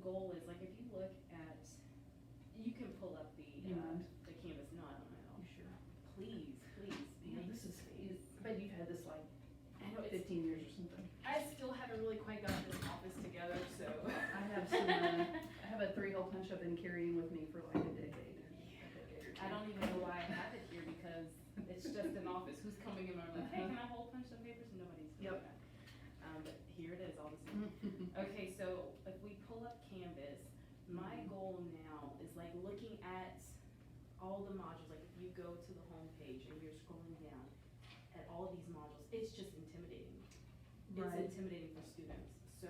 goal is, like, if you look at, you can pull up the Canvas. No, I don't know. You sure? Please. Yeah, this is, but you've had this like I know 15 years or something. I still haven't really quite got this office together, so. I have some, I have a 3-hole punch I've been carrying with me for like a decade or two. I don't even know why I have it here because it's just an office. Who's coming in? I'm like, hey, can I hole punch some papers? Nobody's doing that. But here it is, all the same. Okay, so if we pull up Canvas, my goal now is like looking at all the modules. Like if you go to the home page and you're scrolling down at all of these modules, it's just intimidating. It's intimidating for students. So,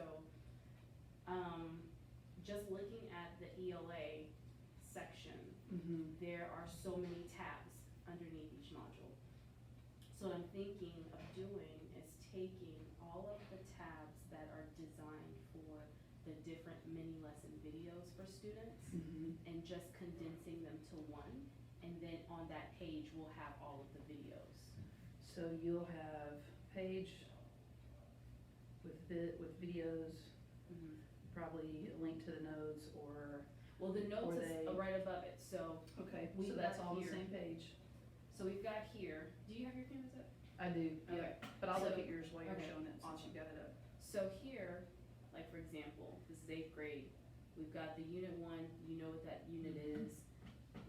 just looking at the ELA section, there are so many tabs underneath each module. So what I'm thinking of doing is taking all of the tabs that are designed for the different mini lesson videos for students and just condensing them to one, and then on that page we'll have all of the videos. So you'll have page with videos, probably a link to the notes or. Well, the notes is right above it, so. Okay, so that's all on the same page. So we've got here, do you have your Canvas up? I do, Okay. yeah, but I'll look at yours while you're showing it, since Awesome. you got it up. So here, like for example, this is 8th grade, we've got the unit 1, you know what that unit is.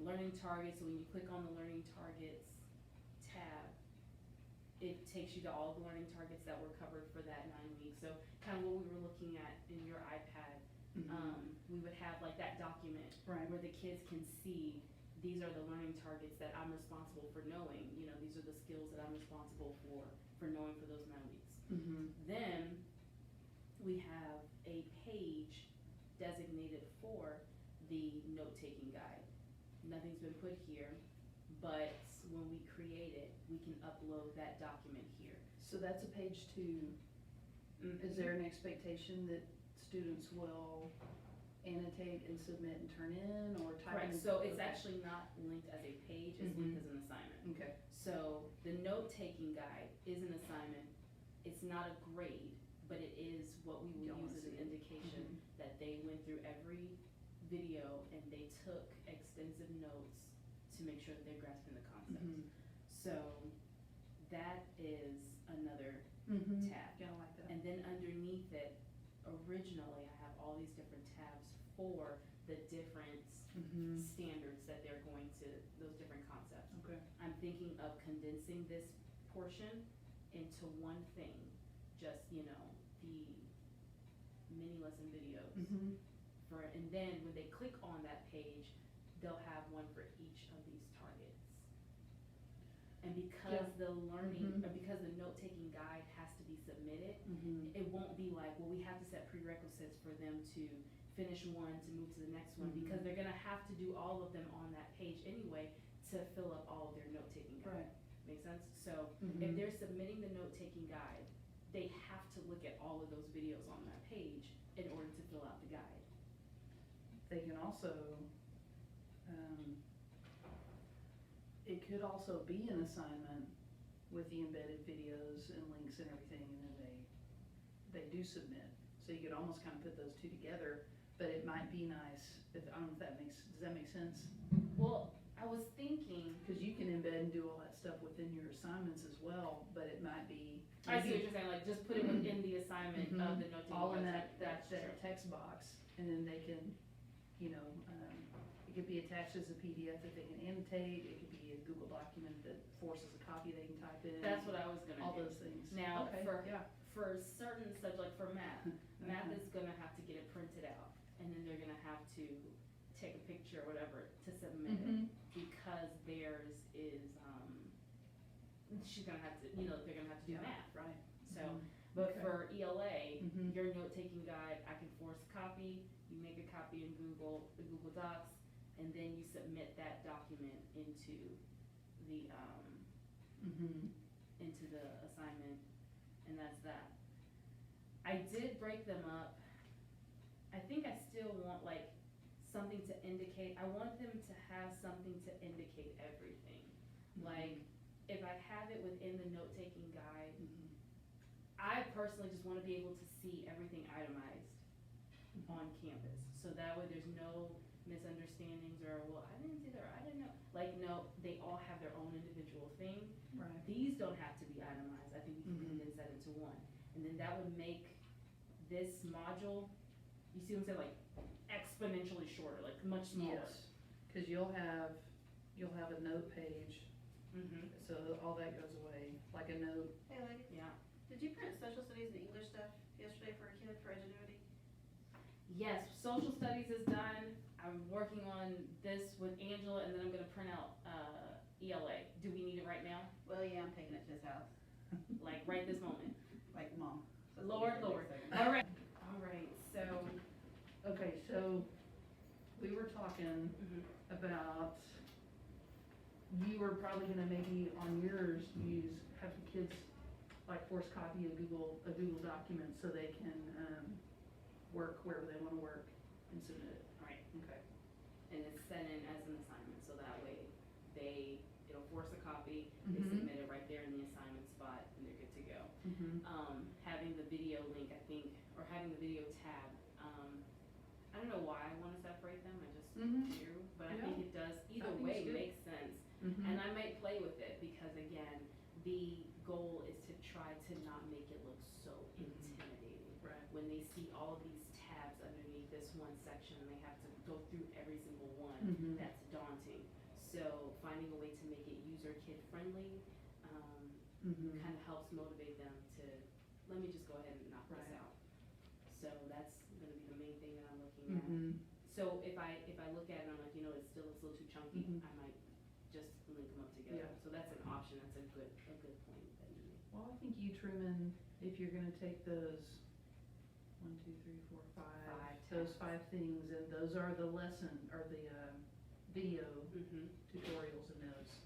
Learning targets, so when you click on the learning targets tab, it takes you to all the learning targets that were covered for that 9 weeks. So kind of what we were looking at in your iPad, we would have like that document where the kids can see these are the learning targets that I'm responsible for knowing. You know, these are the skills that I'm responsible for knowing for those 9 weeks. Then we have a page designated for the note-taking guide. Nothing's been put here, but when we create it, we can upload that document here. So that's a page 2. Is there an expectation that students will annotate and submit and turn in, or type in? So it's actually not linked as a page, it's linked as an assignment. Okay. So the note-taking guide is an assignment. It's not a grade, but it is what we will use as an indication that they went through every video and they took extensive notes to make sure that they're grasping the concepts. So that is another tab. Yeah, I like that. And then underneath it, originally I have all these different tabs for the different standards that they're going to, those different concepts. Okay. I'm thinking of condensing this portion into one thing, just, you know, the mini lesson videos. And then when they click on that page, they'll have one for each of these targets. And because the learning, or because the note-taking guide has to be submitted, it won't be like, well, we have to set prerequisites for them to finish one to move to the next one, because they're gonna have to do all of them on that page anyway to fill up all of their note-taking guide. Make sense? So if they're submitting the note-taking guide, they have to look at all of those videos on that page in order to fill out the guide. They can also, it could also be an assignment with the embedded videos and links and everything, and then they do submit. So you could almost kind of put those two together, but it might be nice, if, I don't know if that does that make sense? Well, I was thinking, Because you can embed and do all that stuff within your assignments as well, but it might be. I see what you're saying, like just put it within the assignment of the note-taking. All in that true. text box, and then they can, you know, it could be attached as a PDF that they can annotate, it could be a Google document that forces a copy they can type in. That's what I was gonna All do. those things. Now, Okay, for certain stuff, like for math, math is gonna have to get it printed out, and then they're gonna have to take a picture or whatever to submit it, because theirs is, she's gonna have to, you know, they're gonna have to do math. Right. So, but Okay. for ELA, your note-taking guide, I can force copy, you make a copy in the Google Docs, and then you submit that document into the, into the assignment, and that's that. I did break them up. I think I still want like something to indicate, I want them to have something to indicate everything. Like, if I have it within the note-taking guide, I personally just wanna be able to see everything itemized on on Canvas. So that way there's no misunderstandings or, well, I didn't see that, or I didn't know. Like, no, they all have their own individual thing. Right. These don't have to be itemized. I think we can Mhm. condense that into one. And then that would make this module, you see what I'm saying, like exponentially shorter, like much smaller. Yes, cause you'll have a note page, Mm-hmm. so all that goes away, like a note. Hey, lady, Yeah. did you print social studies and English stuff yesterday for a kid for Ingenuity? Yes, social studies is done. I'm working on this with Angela, and then I'm gonna print out ELA. Do we need it right now? Well, yeah, I'm taking it to his house, Like right this moment? like mom. So it's Lord, gonna be the Lord. next second. All right. All right. So. Okay, so we were talking Mhm. about, you were probably gonna maybe on yours have the kids like force copy a Google document so they can, work wherever they wanna work and submit it. Right. Okay. And it's sent in as an assignment, so that way it'll force a copy, they Mhm. submit it right there in the assignment spot, and they're good to go. Mm-hmm. Having the video link, I think, or having the video tab, I don't know why I wanna separate them, I just Mhm. do, but I Yeah. think it does, either think way it's good. makes sense. Mm-hmm. And I might play with it, because again, the goal is to try to not make it look so intimidating. Right. When they see all of these tabs underneath this one section, and they have to go through every single one, Mhm. that's daunting. So finding a way to make it user kid friendly, Mm-hmm. kind of helps motivate them to, let me just go ahead and knock this Right. out. So that's gonna be the main thing that I'm looking at. Mm-hmm. So if I look at it and I'm like, it's a little too chunky, Mhm. I might just link them up together. Yeah. So that's an option, that's a good point that you make. Well, I think you, Truman, if you're gonna take those, 1, 2, 3, 4, 5, those tabs. 5 things, and those are the lesson, or the, video Mm-hmm. tutorials and notes.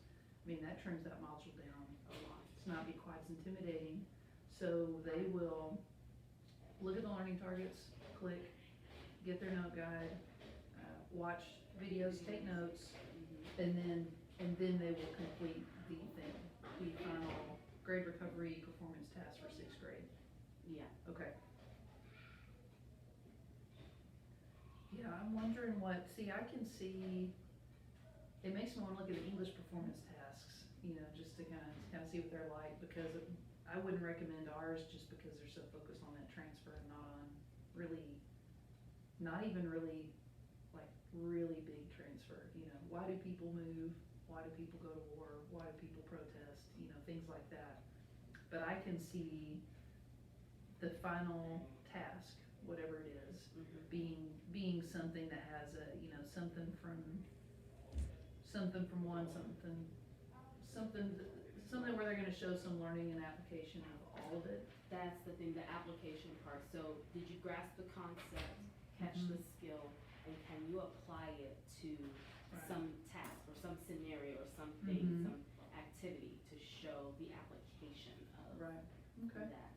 I mean, that trims that module down a lot. It's not be quite as intimidating. So they will look at the learning targets, click, get their note guide, watch videos, take notes, and then they will complete the thing, the final grade recovery performance task for 6th grade. Yeah. Okay. Yeah, I'm wondering I can see, it makes me wanna look at the English performance tasks, just to kinda see what they're like, because I wouldn't recommend ours just because they're so focused on that transfer and not on not even really, like, really big transfer, why do people move, why do people go to war, why do people protest, things like that. But I can see the final task, whatever it is, Mm-hmm. being something that has something from one, something where they're gonna show some learning and application of all of it. That's the thing, the application part. So did you grasp the concept, catch Mhm. the skill, and can you apply it to Right. some task or some scenario or something, Mhm. some activity to show the application of Right, okay. that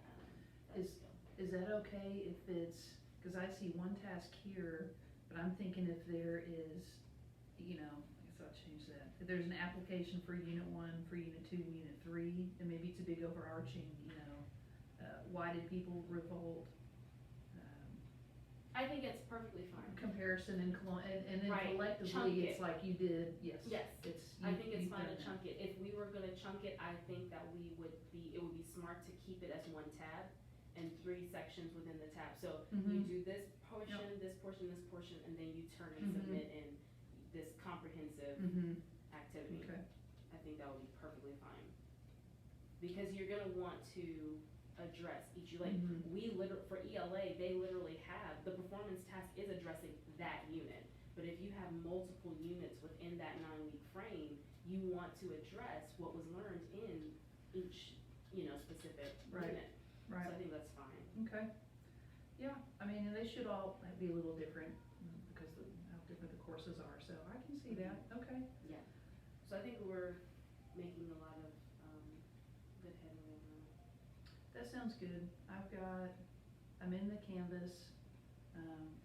Is- skill? Is that okay if it's, cause I see one task here, but I'm thinking if there is, I guess I'll change that. If there's an application for Unit 1, for Unit 2, and Unit 3, and maybe it's a big overarching, why did people revolt? I think it's perfectly fine. Comparison and then Right, chunk collectively, it's it. like you did, yes. Yes, It's. I think it's you've fine to done that. chunk it. If we were gonna chunk it, I think that it would be smart to keep it as one tab and 3 sections within the tab. So you Mhm. do this portion, this portion, and then you turn and Mhm. submit in this comprehensive Mhm, activity. okay, I think that would be perfectly fine. Because you're gonna want to address each, Mhm. for ELA, they literally have, the performance task is addressing that unit. But if you have multiple units within that 9-week frame, you want to address what was learned in each, specific Right. unit. So right, I think that's fine. okay. Yeah, I mean, and they should all be a little different, because of how different the courses are, so I can see that, okay. So I think we're making a lot of, good headway on That sounds good. I'm in the Canvas, I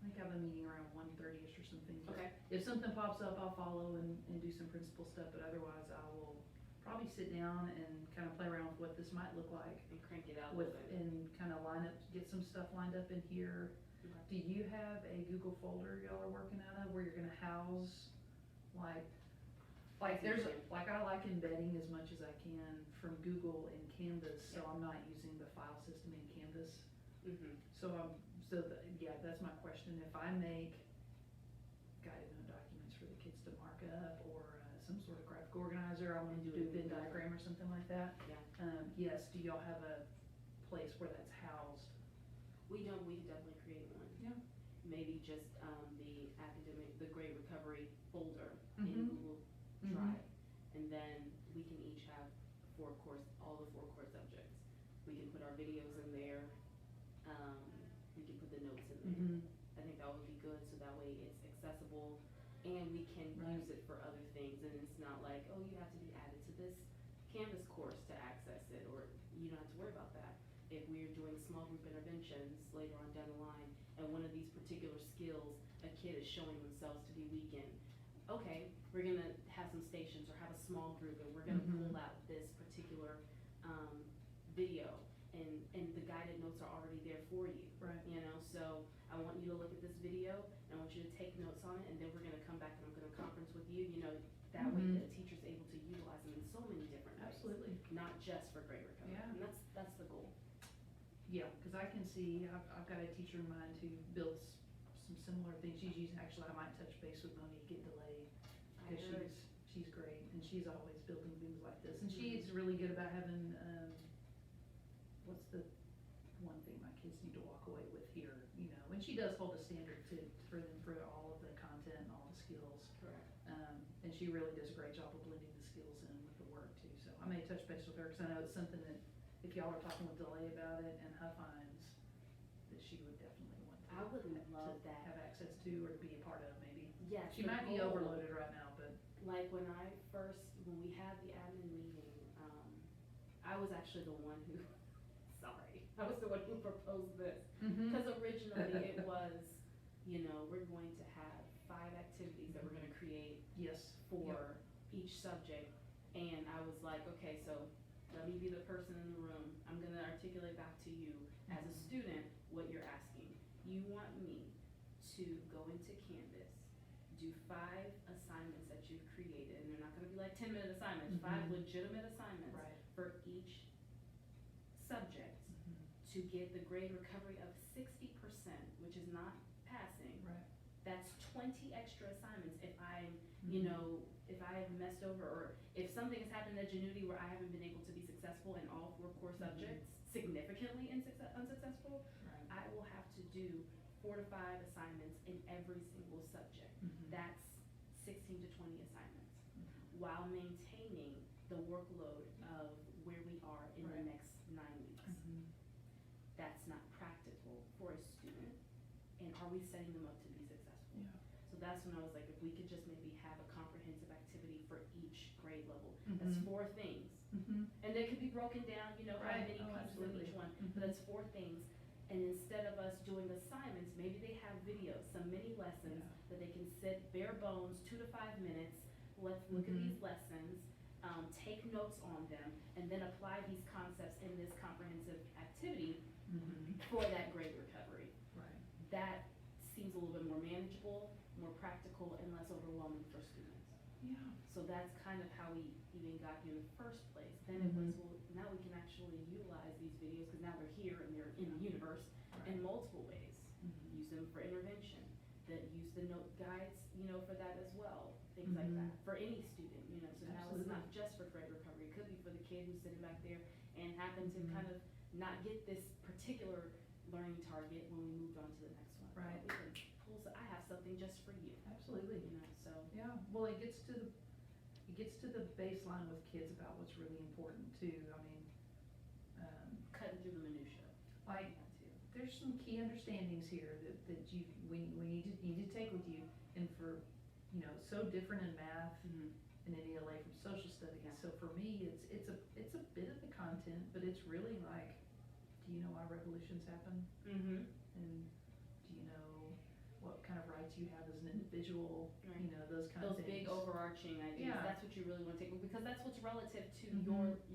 think I have a meeting around 1:30ish or something. that. Okay. If something pops up, I'll follow and do some principal stuff, but otherwise I will probably sit down and kind of play around with what this might look like And crank it out a little bit. and kind of get some stuff lined up in here. Do you have a Google folder y'all are working out of where you're gonna house, like there's, like I like embedding as much as I can from Google and Canvas, so I'm not using the file system in Canvas. Yeah, that's my question. If I make guided note documents for the kids to mark up, or some sort of graphic organizer, I wanted to do a Venn diagram or something like that. Yes, do y'all have a place where that's housed? We could definitely create one. Yeah. Maybe just, the grade recovery folder in Mhm. Google Drive. And then we can each have all the 4 core subjects. We can put our videos in there, we can put the notes in there. I think that would be good, so that way it's accessible and we can use it for other things, and it's not like, oh, you have to be added to this Canvas course to access it, or you don't have to worry about that. If we're doing small group interventions later on down the line, and one of these particular skills, a kid is showing themselves to be weak in, okay, we're gonna have some stations or have a small group, and we're gonna pull out this particular, video, and the guided notes are already there for you. Right. You know, so I want you to look at this video, and I want you to take notes on it, and then we're gonna come back and I'm gonna conference with you, you know, that way the teacher's able to utilize them in so many different ways. Absolutely. Not just for grade recovery. Yeah. And that's the goal. Yeah, cause I can see, I've got a teacher of mine who builds some similar things. She's using, actually, I might touch base with Monique and Delay, I cause heard. she's great, and she's always building things like this. And she's really good about having, what's the one thing my kids need to walk away with here, you know? And she does hold a standard for them for all of the content and all the skills. Correct. And she really does a great job of blending the skills in with the work too. So I may touch base with her, cause I know it's something that, if y'all are talking with Delay about it and Huffines, that she would definitely want to. I would love to that. have access to, or to be a part of maybe. Yes. She might be overloaded right now, but. Like when we had the admin meeting, I was actually the one who, sorry, I was the one who proposed this. Cause originally it was, you know, we're going to have 5 activities that we're gonna create. Yes. For each subject, and I was like, okay, so let me be the person in the room. I'm gonna articulate back to you as a student what you're asking. You want me to go into Canvas, do 5 assignments that you've created, and they're not gonna be like 10-minute assignments, 5 legitimate assignments for each subject to get the grade recovery of 60%, which is not passing. Right. That's 20 extra assignments if I'm, you know, if I have messed over, or if something has happened at Ingenuity where I haven't been able to be successful in all 4 core subjects, significantly unsuccessful, I will have to do 4 to 5 assignments in every single subject. That's 16 to 20 assignments, while maintaining the workload of where we are in the next 9 weeks. That's not practical for a student, and are we setting them up to be successful? Yeah. So that's when I was like, if we could just maybe have a comprehensive activity for each grade level, that's 4 things. And they could be broken down, you know, how many pieces in each one, but that's 4 things. And instead of us doing assignments, maybe they have videos, some mini lessons that they can sit bare bones, 2 to 5 minutes, let's look at these lessons, take notes on them, and then apply these concepts in this comprehensive activity for that grade recovery. Right. That seems a little bit more manageable, more practical, and less overwhelming for students. Yeah. So that's kind of how we even got here in the first place. Then it was, well, now we can actually utilize these videos, because now they're here and they're in the universe in multiple ways. Use them for intervention, use the note guides, you know, for that as well, things like that, for any student, you know. So now it's not just for grade recovery, it could be for the kid who's sitting back there and happened to kind of not get this particular learning target when we moved on to the next one. Right. We can pull, I have something just for you. Absolutely. You know, so. Yeah, well, it gets to the baseline with kids about what's really important too. I mean, Cutting through the minutia. like, there's some key understandings here that we need to take with you, and for, you know, so different in math and in ELA from social studies. So for me, it's a bit of the content, but it's really like, do you know why revolutions happen? And do you know what kind of rights you have as an individual? You know, those kind of things. Those big overarching ideas, that's what you really want to take, because that's what's relative to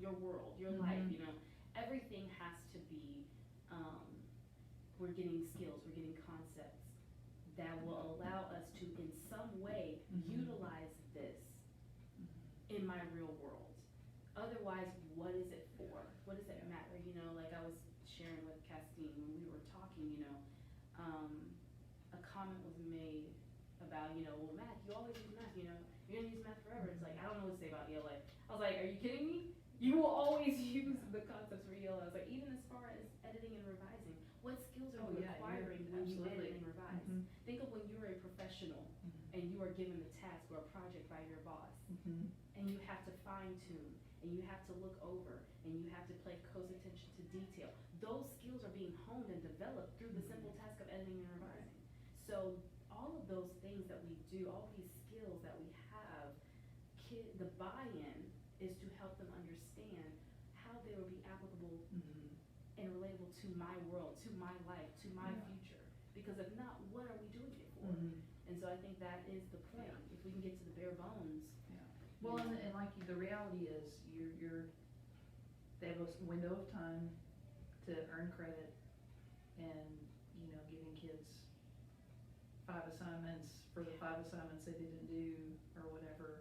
your world, your life, you know. Everything has to be, we're getting skills, we're getting concepts, some way utilize this in my real world. Otherwise, what is it for? What does it matter? You know, like I was sharing with Castine when we were talking, you know, a comment was made about, you know, well, math, you always use math, you know, you're gonna use math forever. It's like, I don't know what to say about ELA. I was like, are you kidding me? You will always use the concepts for ELA. I was like, even as far as editing and revising, what skills are you acquiring when you edit and revise? Think of when you were a professional and you are given a task or a project by your boss, and you have to fine tune, and you have to look over, and you have to pay close attention to detail. Those skills are being honed and developed through the simple task of editing and revising. So all of those things that we do, all these skills that we have, the buy-in is to help them understand how they will be applicable and relatable to my world, to my life, to my future. Because if not, what are we doing it for? And so I think that is the point. If we can get to the bare bones. Well, and like the reality is, they have a window of time to earn credit, and you know, giving kids 5 assignments for the 5 assignments they didn't do or whatever.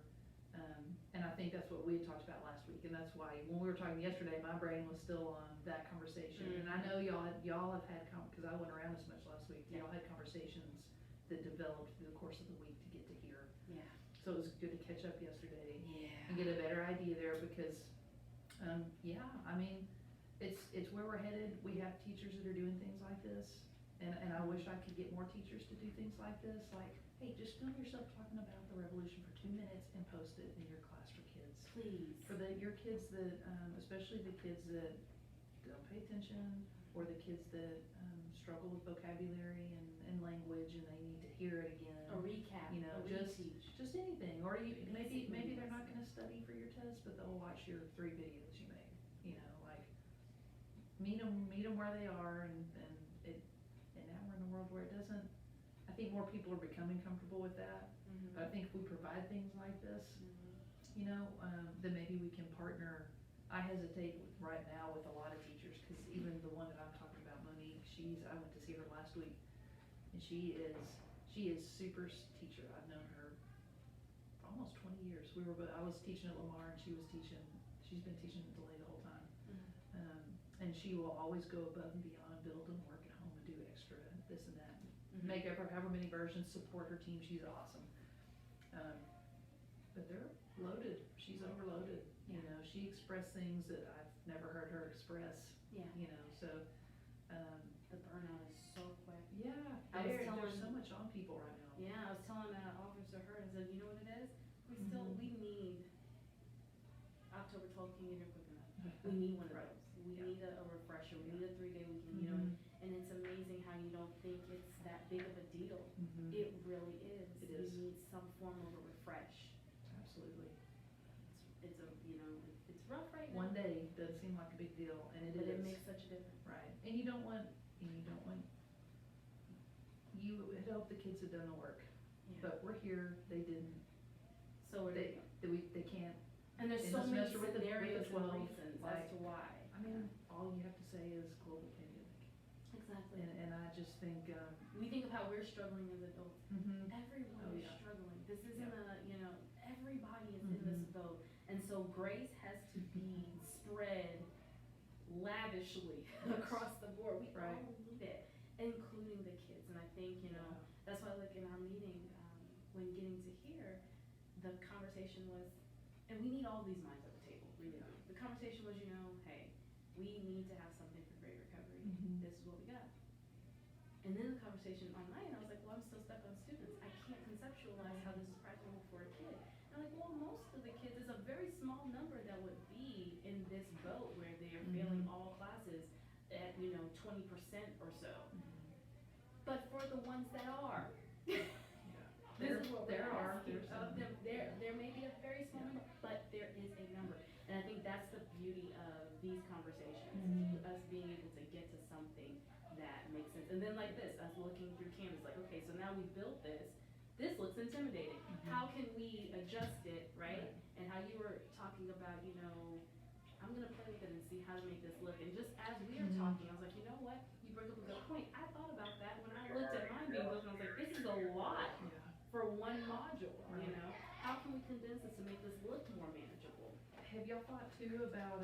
And I think that's what we had talked about last week, and that's why when we were talking yesterday, my brain was still on that conversation. And I know y'all have had because I went around this much last week. Y'all had conversations that developed through the course of the week to get to here. Yeah. So it was good to catch up yesterday and get a better idea there because, I mean, it's where we're headed. We have teachers that are doing things like this, and I wish I could get more teachers to do things like this. Like, hey, just film yourself talking about the revolution for 2 minutes and post it in your class for kids. Please. For your kids that, especially the kids that don't pay attention, or the kids that struggle with vocabulary and language, and they need to hear it again. A recap. You know, just anything. Or maybe they're not going to study for your test, but they'll watch your 3 videos you made. You know, like meet them where they are, and now we're in a world where it doesn't. I think more people are becoming comfortable with that. But I think if we provide things like this, you know, then maybe we can partner. I hesitate right now with a lot of teachers because even the one that I'm talking about, Monique, I went to see her last week, and she is super teacher. I've known her for almost 20 years. I was teaching at Lamar, and she's been teaching at DeLay the whole time. And she will always go above and beyond, build and work at home and do extra this and that. Make however many versions, support her team. She's awesome. But they're loaded. She's overloaded. You know, she expressed things that I've never heard her express. Yeah. You know, so. The burnout is so quick. Yeah. There's so much on people right now. Yeah, I was telling Officer Hurd, I said, you know what it is? We need, October 12th came in here quick enough. We need one of those. We need a refresher. We need a 3-day weekend, you know, and it's amazing how you don't think it's that big of a deal. It really is. It is. You need some form of a refresh. Absolutely. It's rough right now. One day doesn't seem like a big deal, and it but is. It makes such a difference. Right. And you had hoped the kids had done the work, but we're here, they didn't. So they can't. And there's in so this many semester with the scenarios 12, and reasons as to why. I mean, all you have to say is global pandemic. Exactly. And I just think. We think of how we're struggling as adults. Everyone is struggling. This isn't everybody is in this boat. And so grace has to be spread lavishly across the board. We all need it, including the kids. And I think, that's why like in our meeting, when getting to here, the conversation was, and we need all these minds at the table, really. The conversation was, hey, we need to have something for great recovery. This is what we got. And then the conversation online, I was like, well, I'm still stuck on students. I can't conceptualize how this is practical for a kid. And I'm like, well, most of the kids, is a very small number that would be in this boat where they are failing all classes at, 20% or so. But for the ones that are, this is what we're asking of them. There may be a very small number, but there is a number. And I think that's the beauty of these conversations, us being able to get to something that makes sense. And then like this, us looking through Canvas, like, okay, so now we built this. This looks intimidating. How can we adjust it, right? And how you were talking about, I'm gonna play with it and see how to make this look. And just as we are talking, I was like, you know what? You bring up a good point. I thought about that when I looked at mine being built, and I was like, this is a lot for one module, You know, how can we condense this to make this look more manageable? Have y'all thought too about,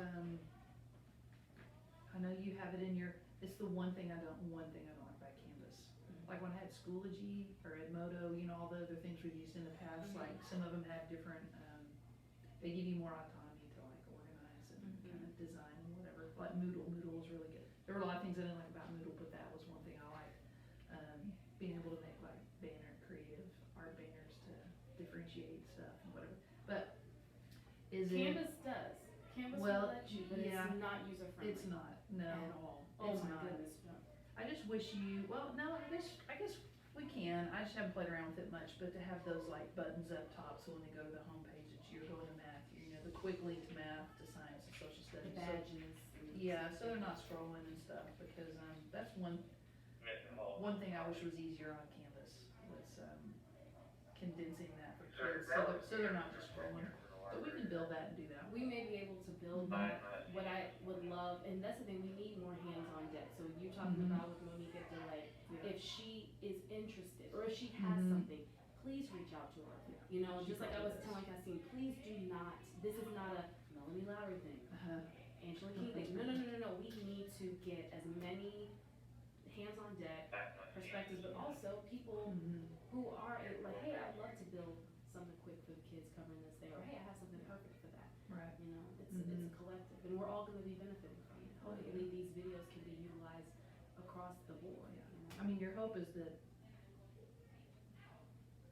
I know you have it in your, it's the one thing I don't like about Canvas. Like when I had Schoology or Edmodo, you know, all the other things we've used in the past, like some of them have different, they give you more autonomy to like organize and kind of design and whatever. Like Moodle was really good. There were a lot of things I didn't like about Moodle, but that was one thing I liked. Being able to make like creative art banners to differentiate stuff and whatever. But Canvas does. Canvas will let you, but yeah, it's not user friendly. It's not, no. At all. Oh It's my not. goodness, no. I just wish you, well, no, I guess we can. I just haven't played around with it much, but to have those like buttons up top, so when they go to the home page, it's you're going to math, you know, the quick link to math, to science, to social The studies. badges. Yeah, so they're not scrolling and stuff, because, that's one thing I wish was easier on Canvas, was, condensing that for kids, so they're not just scrolling. But we can build that and do that. We may be able to build that. What I would love, and that's the thing, we need more hands on deck. So you talking about with Monique at Delay, if she is interested, or if she has something, please reach out to her. You know, She just like I was probably telling Cassine, please do not, this is not a Melanie Lowry thing, Angela King thing. No. We need to get as many hands on deck perspectives, but also people who are like, hey, I'd love to build something quick for the kids covering this day, or hey, I have something perfect for that. Right. You know, it's a collective, and we're all going to be benefiting from it. Hopefully, these videos can be utilized across the board. Yeah. You know? I mean, your hope is that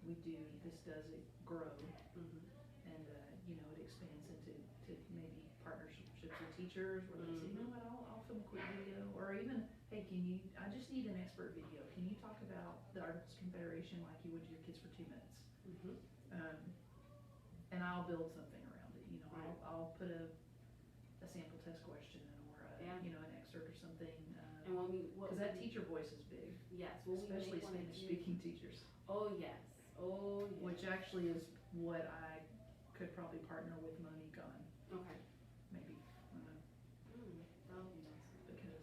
this does it grow, and, you know, it expands into maybe partnerships with teachers, where they say, you know what, I'll film a quick video, or even, hey, I just need an expert video, can you talk about the Articles of Confederation like you would your kids for 2 minutes? And I'll build something around it, you know, I'll put a sample test question, or you know, an excerpt or something, And cause that teacher voice is big, yes, especially Spanish speaking teachers. Oh yes. Which actually is what I could probably partner with Monique on, Okay. maybe, That would be awesome. because,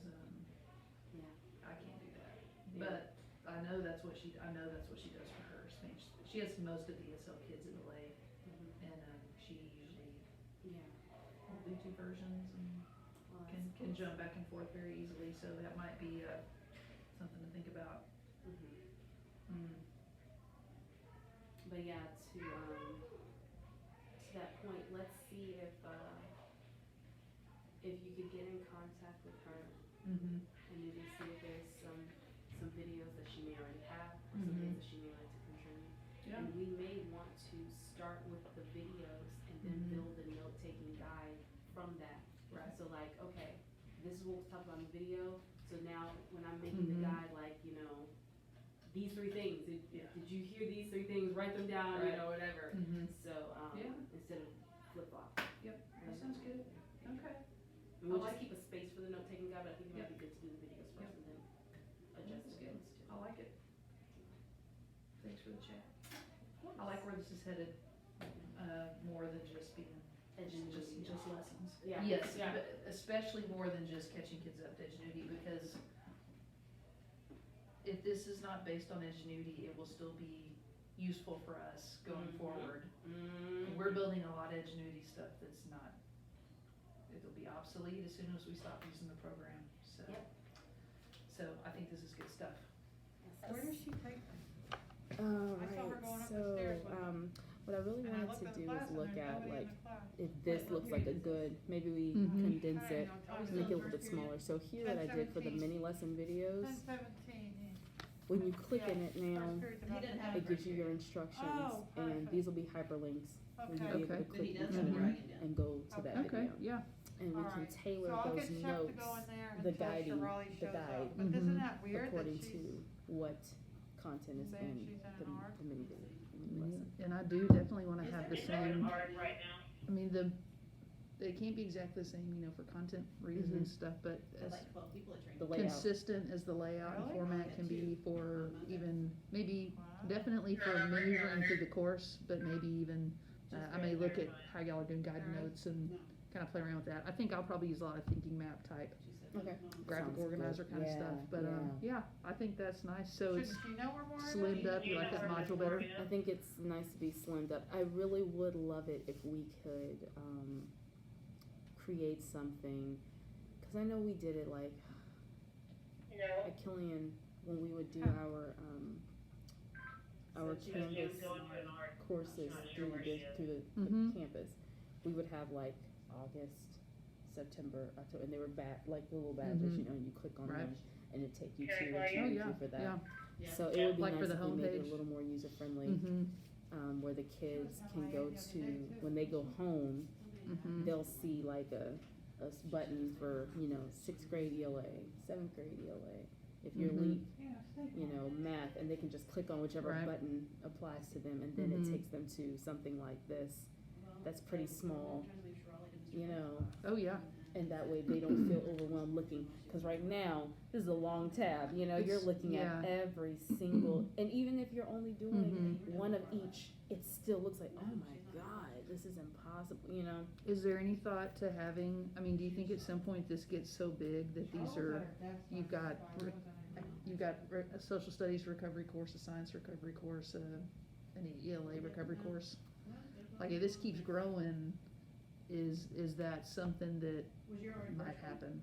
Yeah. I can't do that. Yeah. But I know that's what she does for her Spanish. She has most of the ESL kids at Delay, and, she usually will do 2 versions and Well, can jump back and forth very easily, so that might be, something to think about. But yeah, to that point, let's see if you could get in contact with her and maybe see if there's some videos that she may already have, or some things that she may like to contribute. Yeah. And we may want to start with the videos and then build a note-taking guide from that. Right. So like, okay, this is what we talked about in the video, so now when I'm making the guide, like, you know, these 3 things, did you hear these 3 things, write them down, you know, whatever. So, instead of flip-flop. Yep, that sounds good. Okay. And we'll I just keep a space for the note-taking guide, but I think it might be good to do the videos first and then adjust That's the good. videos too. I like it. Thanks for the chat. I like where this is headed, more than just being, just lessons. Yeah. Yes, Yeah. but especially more than just catching kids up to Ingenuity, because if this is not based on Ingenuity, it will still be useful for us going forward. We're building a lot of Ingenuity stuff that's not, it'll be obsolete as soon as we stop using the program, so. So I think this is good stuff. Where does she take them? Right, I saw her going up the so, stairs what I really and I wanted looked to in the do is class and look there's at, nobody in like, the class. if this Wait, looks what like a period is good, maybe we Mhm. condense Okay, it, no, tell me make it a the little bit first smaller. period. So here what I did for the 10-17. mini lesson videos, 10-17, yeah. when you click in it now, First period's about didn't to have end. it gives you your instructions, Oh, and perfect. these will be hyperlinks. Where you'll be able Okay. to But he click does each have one writing down. and go to that Okay, video. yeah. And we can Alright. tailor So I'll those get Chef to notes, go in there the until guiding, Shirley the shows guide, up. But isn't that weird that according she's, to what content is saying in she's in the art? mini video, mini lesson. And I do definitely wanna Is have there- the is there an same, art right now? I mean, it can't be exactly the same, you know, for content reasons and stuff, but For as like 12 people at training. The layout. consistent as the layout and Really? format can be for Monday. even, maybe, wow. definitely for maneuvering through the course, but maybe even, I may look at how y'all are doing guide Alright. notes and No. kinda play around with that. I think I'll probably use a lot of thinking map type Okay. graphic Sounds organizer good. kind of Yeah, stuff, but, yeah, I think that's nice, so it's Do you know where more? slimmed up, you like that module better? I think it's nice to be slimmed up. I really would love it if we could create something, because I know we did it like at Killian when we would do our Canvas courses through the Mhm. campus. We would have like August, September, October, and they were like the little badges, Mhm. you know, and you click on Right. them and it'd take you to Oh, Ingenuity yeah, for that. yeah. So it would be Like for nice the if we made it a homepage? little more user friendly, Mm-hmm, where the kids can go to, when they go home, mm-hmm. they'll see like a button for, you know, 6th grade ELA, 7th grade ELA. If you're Mhm. elite, you know, math, and they can just click on whichever Right. button applies to them, and then Mhm. it takes them to something like this that's pretty small, you know, Oh, yeah. and that way they don't feel overwhelmed looking. Because right now, this is a long tab, you know, you're It's- looking yeah. at every single, and even if you're only doing Mhm. one of each, it still looks like, oh my God, this is impossible, you know? Is there any thought to having, I mean, do you think at some point this gets so big that these are, you've got a social studies recovery course, a science recovery course, an ELA recovery course? Like if this keeps growing, is that something that might happen?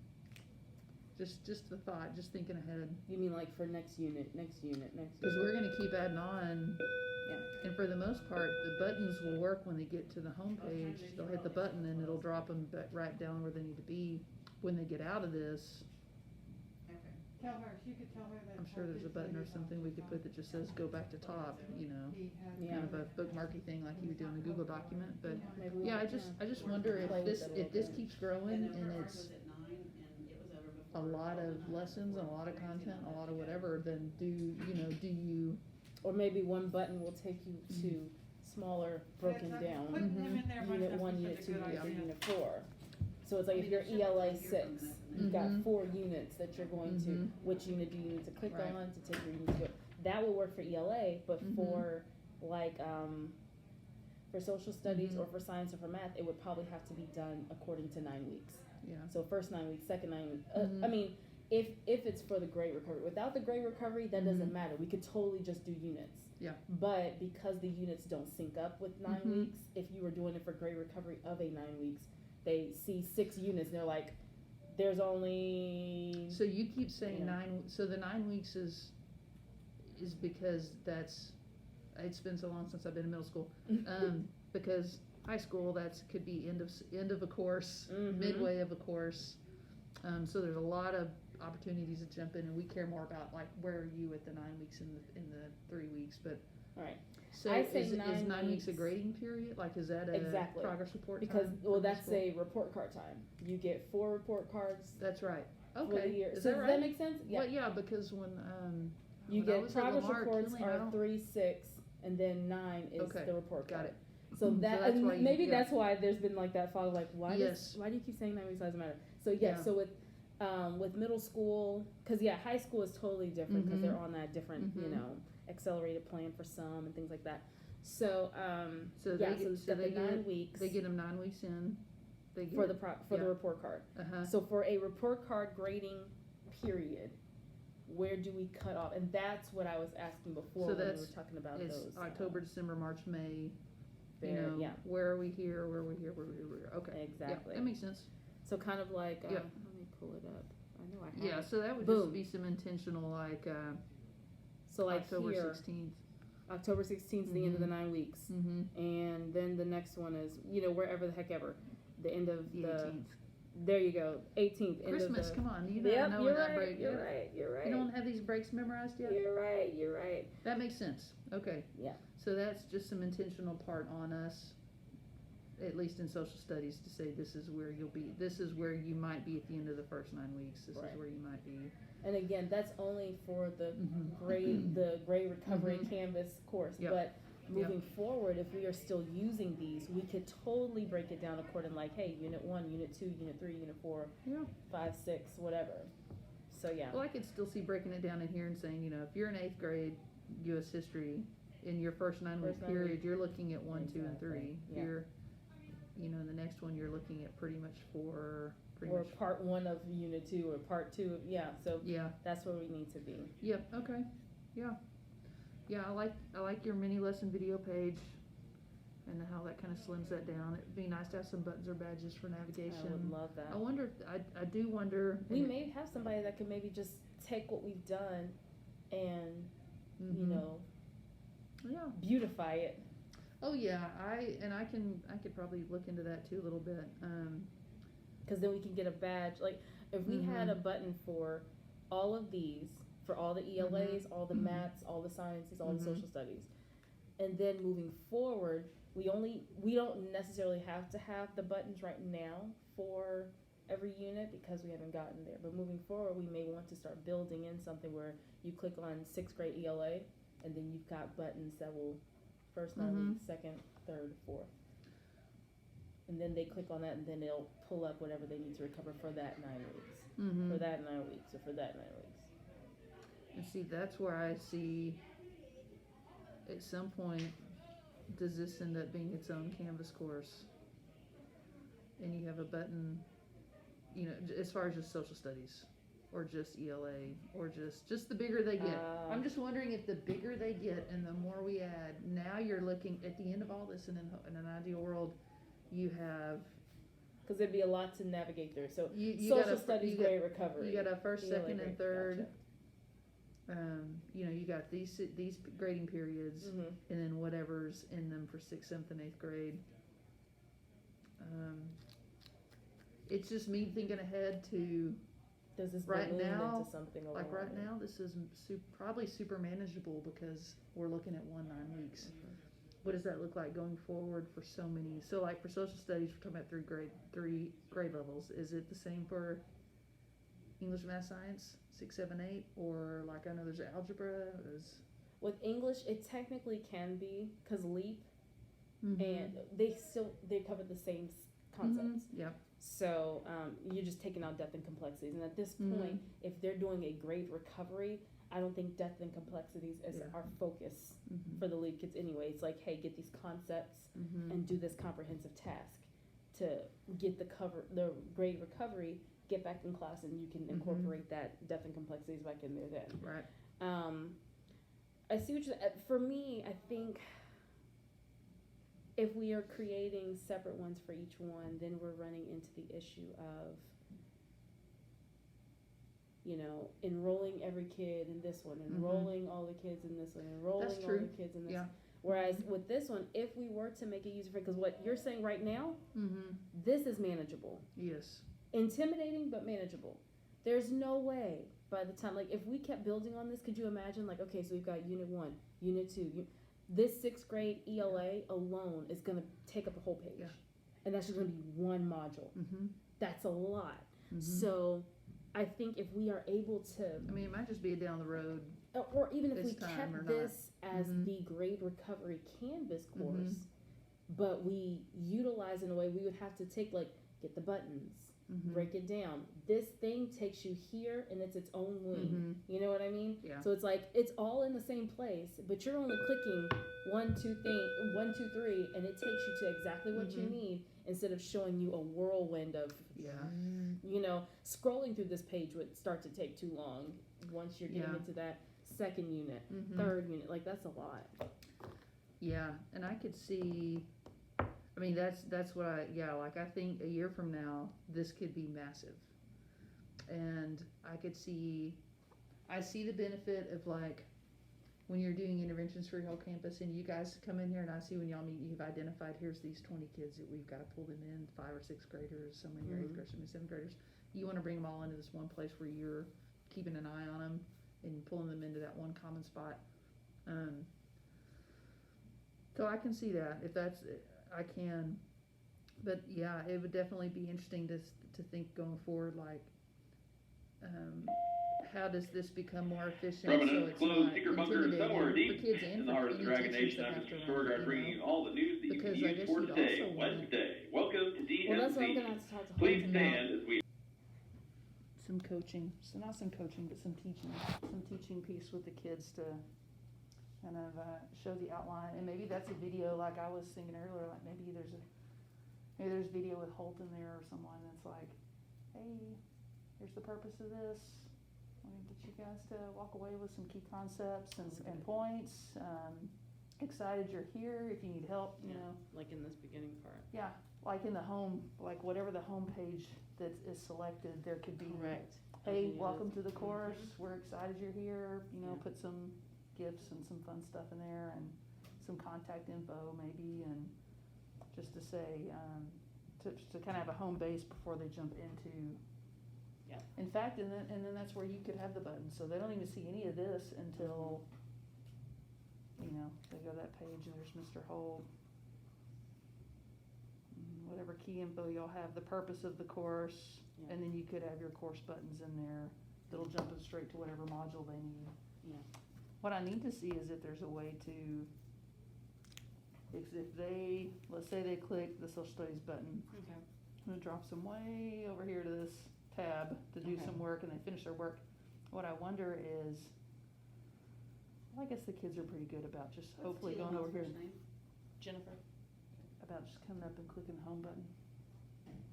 Just the thought, just thinking ahead. You mean like for next unit? Because we're gonna keep adding on. Yeah. And for the most part, the buttons will work when they get to the home page. They'll hit the button and it'll drop them right down where they need to be. When they get out of this, I'm sure there's a button or something we could put that just says go back to top, you know, Yeah. kind of a bookmarky thing like you would do in a Google document, but Maybe we yeah, could, I just wonder Play if with this, it a little if this bit. keeps growing and it's a lot of lessons, a lot of content, a lot of whatever, then do you, Or maybe one button will take you to smaller, broken down. Unit 1, Unit 2, Unit 3, Unit 4. So it's like if you're ELA 6, you've got Mhm. 4 units that you're going to, Mhm. which unit do you need to click Right. on to take your unit to go? That will work for ELA, but Mhm. for like, for social studies Mhm. or for science or for math, it would probably have to be done according to 9 weeks. yeah. So first 9 weeks, second 9 weeks. Mhm. I mean, if it's for the grade recovery, without the grade recovery, that doesn't Mhm. matter. We could totally just do units. Yeah. But because the units don't sync up with 9 Mhm. weeks, if you were doing it for grade recovery of a 9 weeks, they see 6 units and they're like, there's only. So you keep saying Yeah. so the 9 weeks is because it's been so long since I've been in middle school. Because high school, could be end of a course, Mhm. midway of a course. So there's a lot of opportunities to jump in, and we care more about like where are you at the 9 weeks in the 3 weeks, but. Right. So I say is 9 9 weeks a weeks. grading period? Like is that a Exactly. progress report Because, time well, for middle that's school? a report card time. You get 4 report cards That's right. for the Okay. year. Is So that does right? that make sense? Yeah. Well, yeah, because when You when I get was at progress Lamar, reports Killeen, I are don't- 3, 6, and then 9 is Okay, the report got card. it. So So that that's and why you- maybe yeah. that's why there's been like that fog, like why Yes. why do you keep saying 9 weeks doesn't matter? So Yeah. so with middle school, because high school is totally different because Mhm. they're on that different Mhm. accelerated plan for some and things like that. So So yeah, they so get, it's so got they the 9 get weeks they get them 9 weeks in. They get for the yeah. report card. Uh-huh. So for a report card grading period, where do we cut off? And that's what I was asking before So when we were that's- talking about It's those. October, December, March, May. there, yeah, Where are we here? Where are we here? Where are we here? Okay. exactly. Yeah, that makes sense. So kind of like, Yeah. let me pull it up. I know I have Yeah, it. so that would Boom. just be some intentional like So like October here, 16th. October 16th is the end of the Mhm. 9 weeks. Mm-hmm. And then the next one is, wherever the heck ever. The end of The the, 18th. there you go, 18th. End Christmas, of the, come on. You yep, know you're that right, break. you're Yeah. right, you're right. You don't have these breaks memorized yet? You're right. That makes sense. Okay. Yeah. So that's just some intentional part on us, at least in social studies, to say this is where you'll be. This is where you might be at the end of the first 9 weeks. This Right. is where you might be. And again, that's only for the Mhm. grade recovery Mhm. Canvas course. Yep. But moving forward, if we are still using these, we could totally break it down according like, hey, unit 1, unit 2, unit 3, unit 4, Yeah. 5, 6, whatever. So yeah. Well, I could still see breaking it down in here and saying, if you're in 8th grade U.S. history, in your first 9 week First 9 period, week. you're looking at 1, 2, and 3. Exactly, yeah. You're, in the next one, you're looking at pretty much 4, pretty Or much. part 1 of unit 2 or part 2 of, yeah, so Yeah, that's where we need to be. yep, okay, yeah. Yeah, I like your mini lesson video page and how that kind of slims that down. It'd be nice to have some buttons or badges for navigation. I would love that. I wonder, I do wonder. We may have somebody that could maybe just take what we've done and, you know, yeah. beautify it. Oh yeah, I could probably look into that too a little bit. Because then we can get a badge. Like, if we had a button for all of these, for all the ELAs, all the maths, all the sciences, all the social studies, and then moving forward, we don't necessarily have to have the buttons right now for every unit because we haven't gotten there. But moving forward, we may want to start building in something where you click on 6th grade ELA, and then you've got buttons that will first 9 weeks, second, third, fourth. And then they click on that, and then it'll pull up whatever they need to recover for that 9 weeks, for that 9 weeks, or for that 9 weeks. And see, that's where I see, at some point, does this end up being its own Canvas course? And you have a button, you know, as far as just social studies, or just ELA, or just the bigger they get. I'm just wondering if the bigger they get and the more we add, now you're looking at the end of all this, and in an ideal world, you have. Because there'd be a lot to navigate through. So you social studies, grade recovery. You got a first, ELA second, grade, and third. gotcha. You know, you got these grading periods, and then whatever's in them for 6th, 7th, and 8th grade. It's just me thinking ahead to Does this right balloon now, into something like along right it? now, this is probably super manageable because we're looking at 9 weeks. What does that look like going forward for so many? So like for social studies, we're talking about three grade levels. Is it the same for English, math, science, 6, 7, 8, or like I know there's algebra? With English, it technically can be, because LEAP, and they cover the same concepts. Yeah. So you're just taking out depth and complexities. And at this point, if they're doing a grade recovery, I don't think depth and complexities is our focus for the LEAP kids anyway. It's like, hey, get these concepts and do this comprehensive task to get the grade recovery, get back in class, and you can incorporate that depth and complexities back in there then. Right. I see what you're saying. For me, I think if we are creating separate ones for each one, then we're running into the issue of, you know, enrolling every kid in this one, enrolling all the kids in this one, enrolling all the kids in this one. Whereas with this one, if we were to make it user-friendly, because what you're saying right now, this is manageable. Yes. Intimidating, but manageable. There's no way by the time, like, if we kept building on this, could you imagine, like, okay, so we've got unit 1, unit 2, this 6th grade ELA alone is going to take up a whole page. And that's just going to be one module. That's a lot. So I think if we are able to, I mean, it might just be a down the road. or even if we this time or kept not. this as the grade recovery Canvas course, but we utilize in a way, we would have to take, like, get the buttons, break it down. This thing takes you here, and it's its own wing. You know what I mean? Yeah. So it's like it's all in the same place, but you're only clicking 1, 2, 3, and it takes you to exactly what you need instead of showing you a whirlwind of, you know, scrolling through this page would start to take too long once you're getting into that second unit, third unit. Like, that's a lot. Yeah, and I could see. I mean, that's what I think a year from now, this could be massive. And I see the benefit of, like, when you're doing interventions for your whole campus and you guys come in here and I see when y'all meet, you've identified, here's these 20 kids that we've got to pull them in, 5 or 6 graders, some in your 8th graders, some in 7th graders. You want to bring them all into this one place where you're keeping an eye on them and pulling them into that one common spot. So I can see that, if that's, I can, but yeah, it would definitely be interesting to think going forward, like, how does this become more efficient From an so it's undisclosed not secret bunker intimidating somewhere for deep kids in and the for heart of the any Dragon teachers Nation, that I'm have Mr. to Stewart, run, bringing you all the news that you Because can I use guess for you'd today, also want- Wednesday. Welcome to Well, that's what I'm DMC. gonna have to talk to Please Holton about. stand as we some coaching, so not some coaching, but some teaching piece with the kids to kind of show the outline, and maybe that's a video like I was thinking earlier, like maybe there's video with Holton there or someone that's like, hey, here's the purpose of this. I want to get you guys to walk away with some key concepts and points. Excited you're here. If you need help, you know. Like in this beginning part. Yeah, like in the home, like whatever the home page that is selected, there could be, Correct. hey, Okay, welcome to the mhm. course. We're excited you're here. You know, Yeah. put some gifts and some fun stuff in there and some contact info maybe, and just to say, to kind of have a home base before they jump into. Yeah. In fact, and then that's where you could have the button, so they don't even see any of this until, you know, they go to that page and there's Mr. Holt. Whatever key info y'all have, the purpose of the course, Yeah. and then you could have your course buttons in there that'll jump them straight to whatever module they need. Yeah. What I need to see is if there's a way to, if they, let's say they click the social studies button, Okay. and it drops them way over here to this tab to do Okay. some work, and they finish their work. What I wonder is, well, I guess the kids are pretty good about just hopefully going over here, Jennifer. about just coming up and clicking the home button.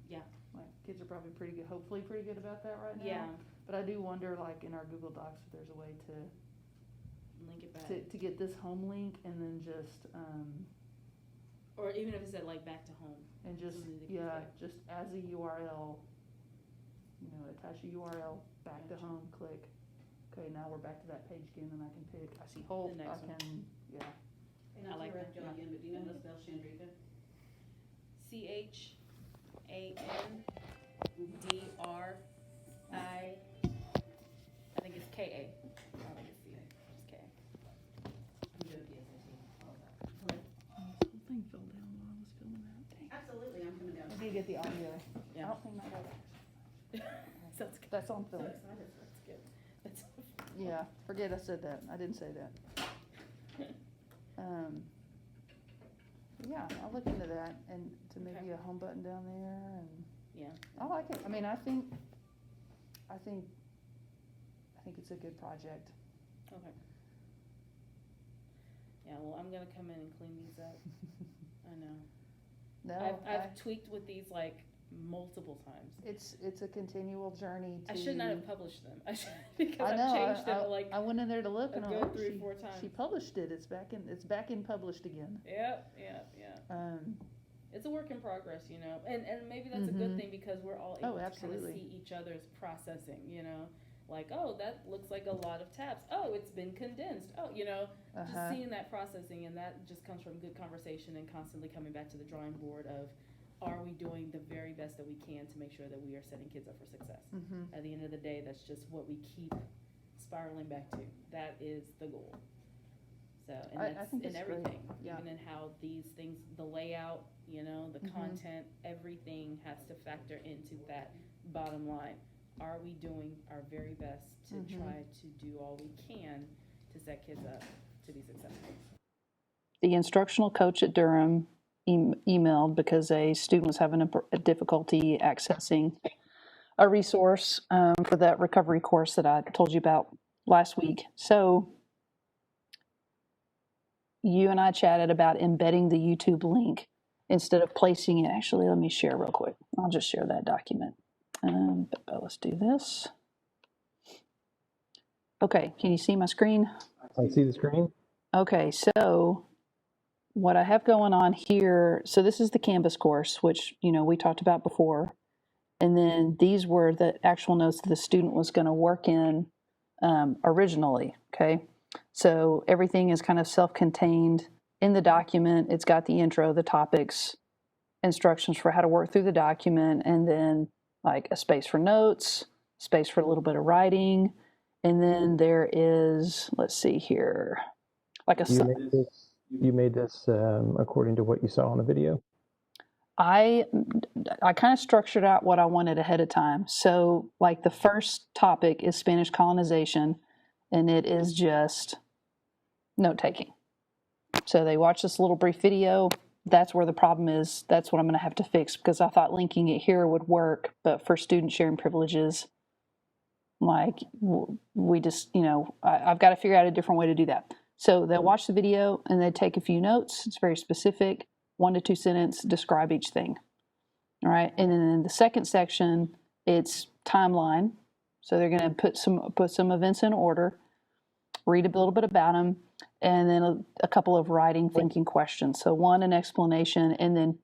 Yeah. Like, kids are probably pretty good, hopefully pretty good about that right now. Yeah. But I do wonder, like, in our Google Docs, if there's a way to Link it back. to get this home link and then just, Or even if it said like back to home. and just, Something to yeah, click. just as a URL, you know, attach a URL, back to Gotcha. home, click. Okay, now we're back to that page again, and I can pick, I see Holt, The I next one. can, yeah. And I not to like interrupt that. y'all again, but do you know how to spell Chandrika? CHANDRI. I think it's KA. I think it's CA. Just KA. I'm good at the SAT, all of that. This whole thing fell down while I was filming that. Dang. Absolutely, I'm coming down. I need to get the audio. I Yeah. don't think my Sounds good. That's on So film. excited. That's good. That's Yeah, forget I said that. I didn't say that. Yeah, I'll look into that and to maybe Okay. a home button down there, and yeah. I like it. I mean, I think it's a good project. Okay. Yeah, well, I'm gonna come in and clean these up. I know. No, I've tweaked with these like multiple times. it's a continual journey to. I should not have published them. I should, because I I've know. changed them like I went in there to look, a and good oh, 3 or 4 times. she published it. It's back in published again. Yeah. It's a work in progress, you know, and maybe that's a good Mhm. thing because we're all Oh, able to kind of absolutely. see each other's processing, you know, like, oh, that looks like a lot of tabs. Oh, it's been condensed. Oh, you know, just seeing that processing, and that just comes from good conversation and constantly coming back to the drawing board of, are we doing the very best that we can to make sure that we are setting kids up for success? Mm-hmm. At the end of the day, that's just what we keep spiraling back to. That is the goal. So, and I that's think in it's great. everything, Yeah. even in how these things, the layout, you know, the Mhm. content, everything has to factor into that bottom line. Are we doing our very best to Mhm. try to do all we can to set kids up to be successful? The instructional coach at Durham emailed because a student was having a difficulty accessing a resource for that recovery course that I told you about last week. So you and I chatted about embedding the YouTube link instead of placing it. Actually, let me share real quick. I'll just share that document. But let's do this. Okay, can you see my screen? I see the screen. Okay, so what I have going on here, so this is the Canvas course, which, you know, we talked about before. And then these were the actual notes that the student was going to work in originally, okay? So everything is kind of self-contained in the document. It's got the intro, the topics, instructions for how to work through the document, and then like a space for notes, space for a little bit of writing. And then there is, let's see here, like a You made this according to what you saw on the video. I kind of structured out what I wanted ahead of time. So like the first topic is Spanish colonization, and it is just note taking. So they watch this little brief video. That's where the problem is. That's what I'm going to have to fix, because I thought linking it here would work, but for student sharing privileges, like we just, you know, I've got to figure out a different way to do that. So they'll watch the video and they take a few notes. It's very specific, 1 to 2 sentence, describe each thing. All right. And then in the second section, it's timeline. So they're going to put some events in order, read a little bit about them, and then a couple of writing thinking questions. So one, an explanation, and then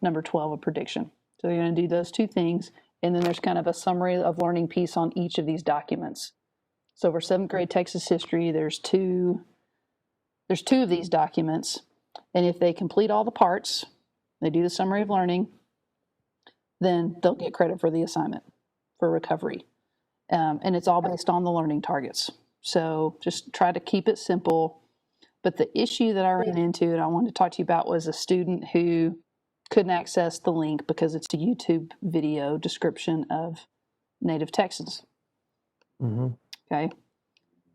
number 12, a prediction. So they're going to do those two things, and then there's kind of a summary of learning piece on each of these documents. So for 7th grade Texas history, there's two of these documents, and if they complete all the parts, they do the summary of learning, then they'll get credit for the assignment for recovery. And it's all based on the learning targets. So just try to keep it simple. But the issue that I ran into and I wanted to talk to you about was a student who couldn't access the link because it's a YouTube video description of native Texans. Mm-hmm. Okay.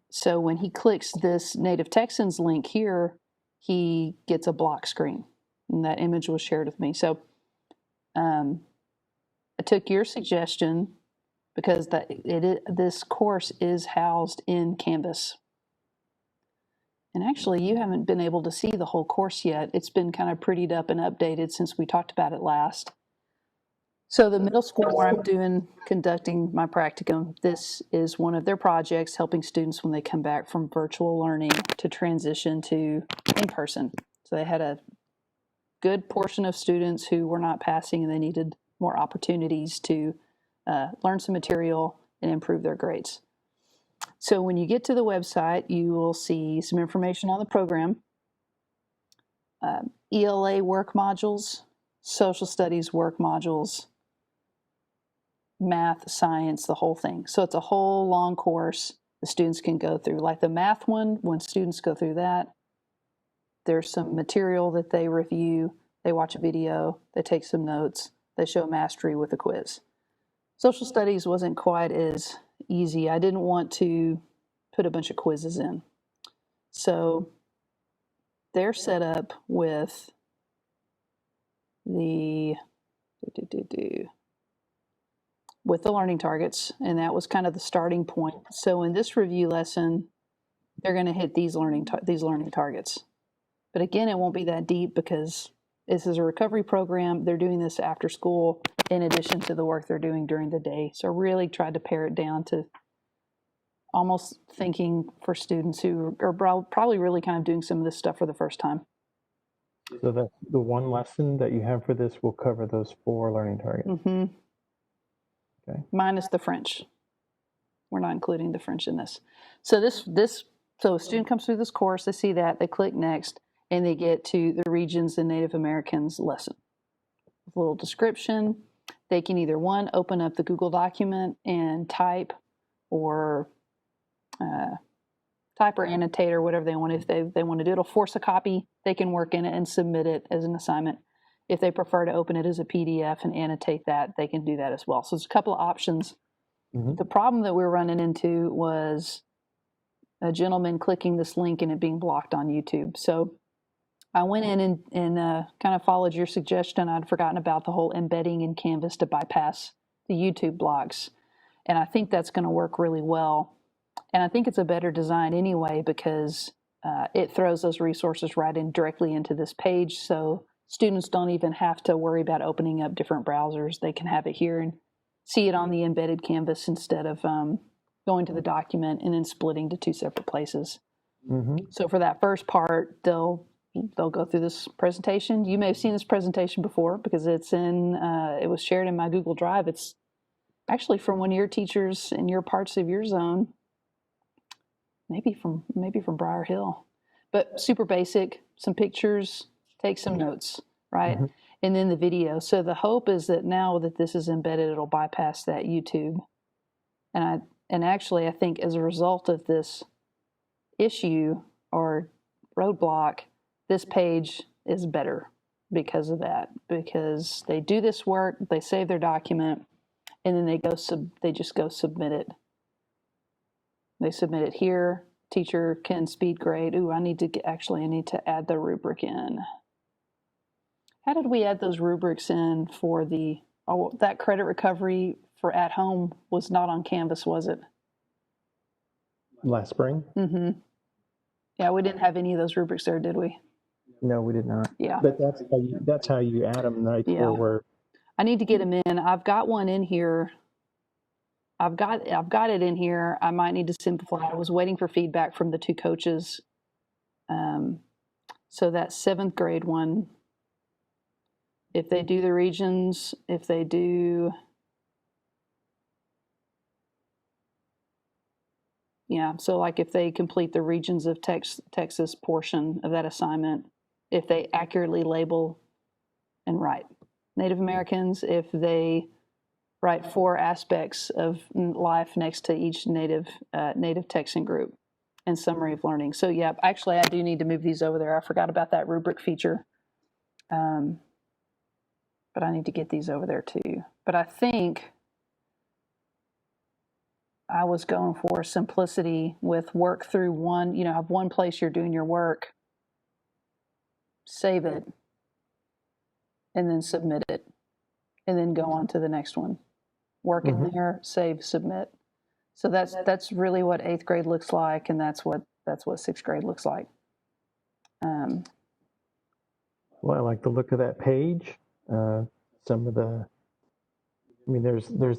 So when he clicks this native Texans link here, he gets a block screen. And that image was shared with me. So I took your suggestion because this course is housed in Canvas. And actually, you haven't been able to see the whole course yet. It's been kind of prettied up and updated since we talked about it last. So the middle school where I'm conducting my practicum, this is one of their projects, helping students when they come back from virtual learning to transition to in-person. So they had a good portion of students who were not passing and they needed more opportunities to learn some material and improve their grades. So when you get to the website, you will see some information on the program, ELA work modules, social studies work modules, math, science, the whole thing. So it's a whole long course the students can go through. Like the math one, when students go through that, there's some material that they review, they watch a video, they take some notes, they show mastery with a quiz. Social studies wasn't quite as easy. I didn't want to put a bunch of quizzes in. So they're set up with the learning targets, and that was kind of the starting point. So in this review lesson, they're going to hit these learning targets. But again, it won't be that deep because this is a recovery program. They're doing this after school in addition to the work they're doing during the day. So really tried to pare it down to almost thinking for students who are probably really kind of doing some of this stuff for the first time. So that the one lesson that you have for this will cover those 4 learning targets. Mm-hmm. Okay. Minus the French. We're not including the French in this. So so a student comes through this course, they see that, they click next, and they get to the Regions and Native Americans lesson. With a little description. They can either, one, open up the Google document and type or annotate or whatever they want. If they want to do it, it'll force a copy. They can work in it and submit it as an assignment. If they prefer to open it as a PDF and annotate that, they can do that as well. So there's a couple of options. Mm-hmm. The problem that we're running into was a gentleman clicking this link and it being blocked on YouTube. So I went in and kind of followed your suggestion. I'd forgotten about the whole embedding in Canvas to bypass the YouTube blocks. And I think that's going to work really well. And I think it's a better design anyway because it throws those resources right in directly into this page. So students don't even have to worry about opening up different browsers. They can have it here and see it on the embedded Canvas instead of going to the document and then splitting to 2 separate places. Mm-hmm. So for that first part, they'll go through this presentation. You may have seen this presentation before because it was shared in my Google Drive. It's actually from one of your teachers in your parts of your zone, maybe from Briar Hill, but super basic, some pictures, take some notes, right? Mm-hmm. And then the video. So the hope is that now that this is embedded, it'll bypass that YouTube. And actually, I think as a result of this issue or roadblock, this page is better because of that. Because they do this work, they save their document, and then they just go submit it. They submit it here. Teacher can speed grade. Ooh, I need to add the rubric in. How did we add those rubrics in for that credit recovery for at home was not on Canvas, was it? Last spring? Mm-hmm. Yeah, we didn't have any of those rubrics there, did we? No, we did not. Yeah. But that's how you add them right Yeah. where I need to get them in. I've got one in here I've got it in here. I might need to simplify. I was waiting for feedback from the two coaches. So that 7th grade one, if they do the regions, if they do, yeah, so like if they complete the regions of Texas portion of that assignment, if they accurately label and write Native Americans, if they write 4 aspects of life next to each Native Texan group and summary of learning. So yeah, actually I do need to move these over there. I forgot about that rubric feature. But I need to get these over there too. But I think I was going for simplicity with work through one, have one place you're doing your work, save it, and then submit it, and then go on to the next one. Work in there, save, submit. So that's really what 8th grade looks like, and that's what 6th grade looks like. Well, I like the look of that page. There's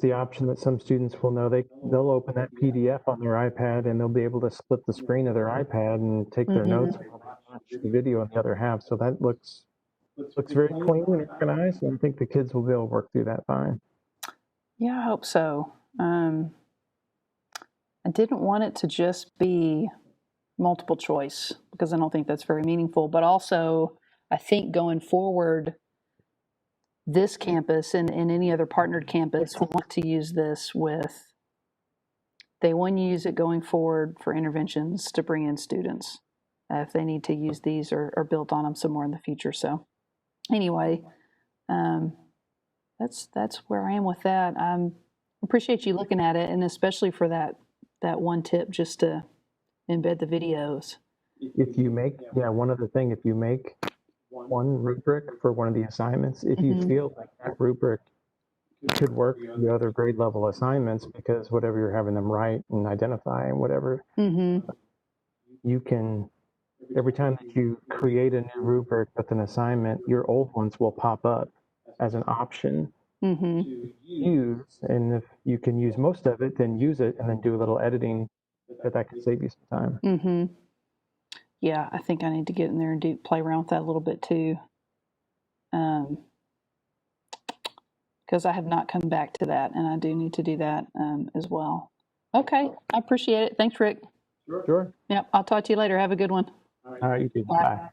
the option that some students will know they'll open that PDF on their iPad and they'll be able to split the screen of their iPad and take their notes while they watch the video on the other half. So that looks very clean and organized, and I think the kids will be able to work through that fine. Yeah, I hope so. I didn't want it to just be multiple choice because I don't think that's very meaningful, but also I think going forward, this campus and any other partnered campus will want to use this they want to use it going forward for interventions to bring in students if they need to use these or build on them some more in the future. So anyway, that's where I am with that. I appreciate you looking at it, and especially for that one tip just to embed the videos. If you make, one other thing, if you make one rubric for one of the assignments, if you feel like that rubric could work for the other grade level assignments, because whatever you're having them write and identify and whatever, you can, every time that you create a new rubric with an assignment, your old ones will pop up as an option to use, and if you can use most of it, then use it and then do a little editing, that can save you some time. Yeah, I think I need to get in there and play around with that a little bit too. Because I have not come back to that, and I do need to do that as well. Okay, I appreciate it. Thanks, Rick. Sure. Yep, I'll talk to you later. Have a good one. All right, you too. Bye.